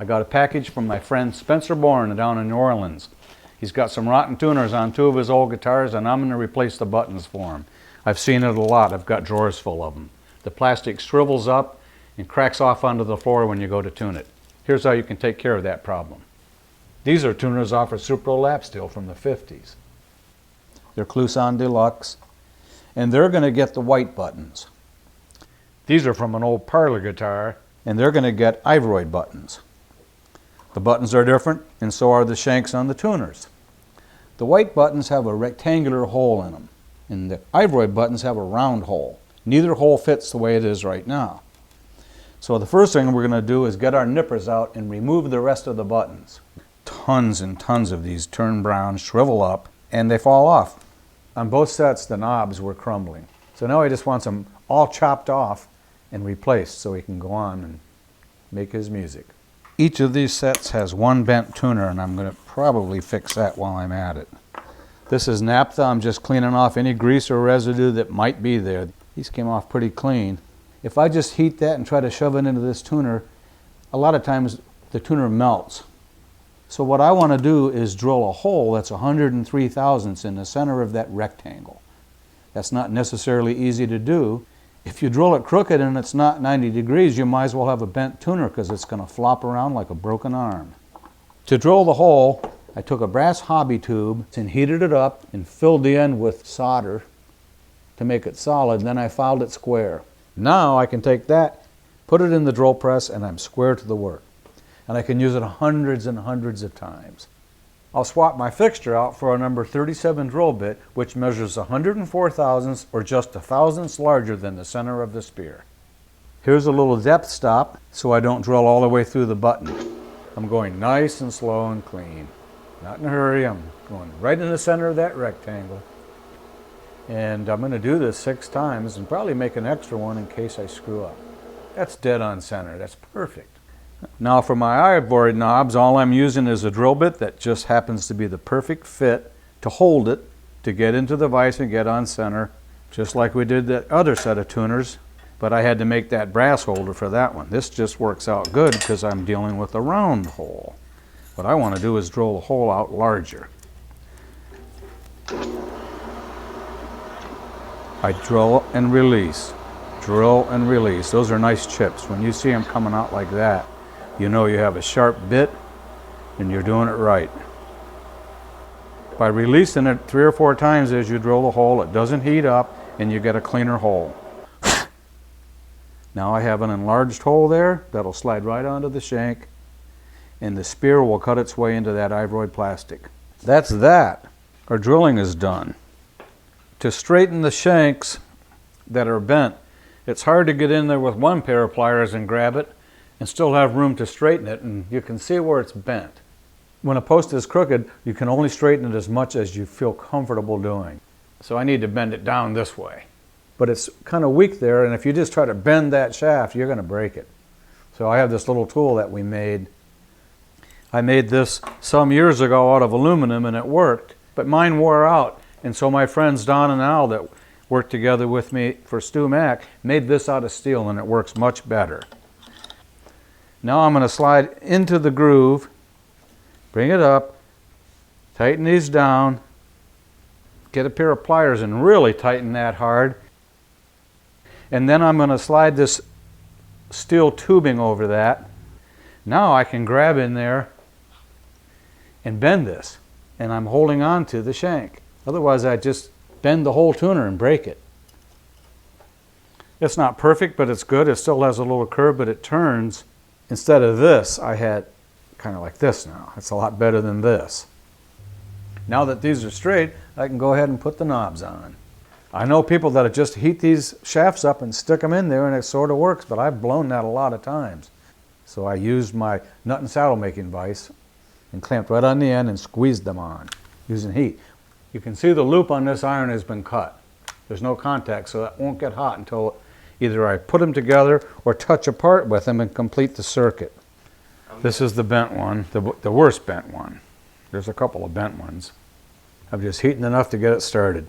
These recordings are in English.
I got a package from my friend Spencer Bourne down in New Orleans. He's got some rotten tuners on 2 of his old guitars, and I'm going to replace the buttons for him. I've seen it a lot. I've got drawers full of them. The plastic shrivels up and cracks off onto the floor when you go to tune it. Here's how you can take care of that problem. These are tuners off a Supro lap steel from the 50s. They're Kluson Deluxe, and they're going to get the white buttons. These are from an old parlor guitar, and they're going to get ivory buttons. The buttons are different, and so are the shanks on the tuners. The white buttons have a rectangular hole in them, and the ivory buttons have a round hole. Neither hole fits the way it is right now. So the first thing we're going to do is get our nippers out and remove the rest of the buttons. Tons and tons of these turn brown, shrivel up, and they fall off. On both sets, the knobs were crumbling. So now he just wants them all chopped off and replaced so he can go on and make his music. Each of these sets has one bent tuner, and I'm going to probably fix that while I'm at it. This is naphtha. I'm just cleaning off any grease or residue that might be there. These came off pretty clean. If I just heat that and try to shove it into this tuner, a lot of times the tuner melts. So what I want to do is drill a hole that's 103 thousandths in the center of that rectangle. That's not necessarily easy to do. If you drill it crooked and it's not 90 degrees, you might as well have a bent tuner because it's going to flop around like a broken arm. To drill the hole, I took a brass hobby tube and heated it up and filled the end with solder to make it solid. Then I filed it square. Now I can take that, put it in the drill press, and I'm square to the work. And I can use it hundreds and hundreds of times. I'll swap my fixture out for a number 37 drill bit, which measures 104 thousandths or just a thousandths larger than the center of the spear. Here's a little depth stop so I don't drill all the way through the button. I'm going nice and slow and clean. Not in a hurry. I'm going right in the center of that rectangle. And I'm going to do this 6 times and probably make an extra one in case I screw up. That's dead on center. That's perfect. Now for my ivory knobs, all I'm using is a drill bit that just happens to be the perfect fit to hold it, to get into the vise and get on center, just like we did that other set of tuners, but I had to make that brass holder for that one. This just works out good because I'm dealing with a round hole. What I want to do is drill the hole out larger. I drill and release, drill and release. Those are nice chips. When you see them coming out like that, you know you have a sharp bit and you're doing it right. By releasing it 3 or 4 times as you drill the hole, it doesn't heat up and you get a cleaner hole. Now I have an enlarged hole there that'll slide right onto the shank, and the spear will cut its way into that ivory plastic. That's that. Our drilling is done. To straighten the shanks that are bent, it's hard to get in there with one pair of pliers and grab it and still have room to straighten it, and you can see where it's bent. When a post is crooked, you can only straighten it as much as you feel comfortable doing. So I need to bend it down this way. But it's kind of weak there, and if you just try to bend that shaft, you're going to break it. So I have this little tool that we made. I made this some years ago out of aluminum, and it worked, but mine wore out. And so my friends Don and Al that worked together with me for StewMac made this out of steel, and it works much better. Now I'm going to slide into the groove, bring it up, tighten these down, get a pair of pliers and really tighten that hard. And then I'm going to slide this steel tubing over that. Now I can grab in there and bend this, and I'm holding on to the shank. Otherwise I just bend the whole tuner and break it. It's not perfect, but it's good. It still has a little curve, but it turns. Instead of this, I had kind of like this now. It's a lot better than this. Now that these are straight, I can go ahead and put the knobs on. I know people that just heat these shafts up and stick them in there and it sort of works, but I've blown that a lot of times. So I used my nut and saddle making vise and clamped right on the end and squeezed them on using heat. You can see the loop on this iron has been cut. There's no contact, so that won't get hot until either I put them together or touch apart with them and complete the circuit. This is the bent one, the worst bent one. There's a couple of bent ones. I'm just heating enough to get it started.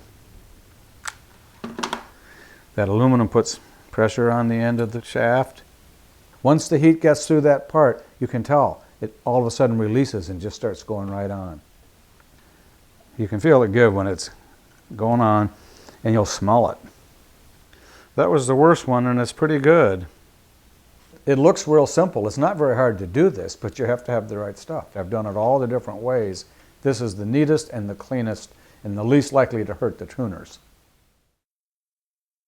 That aluminum puts pressure on the end of the shaft. Once the heat gets through that part, you can tell it all of a sudden releases and just starts going right on. You can feel it give when it's going on, and you'll smell it. That was the worst one, and it's pretty good. It looks real simple. It's not very hard to do this, but you have to have the right stuff. I've done it all the different ways. This is the neatest and the cleanest and the least likely to hurt the tuners.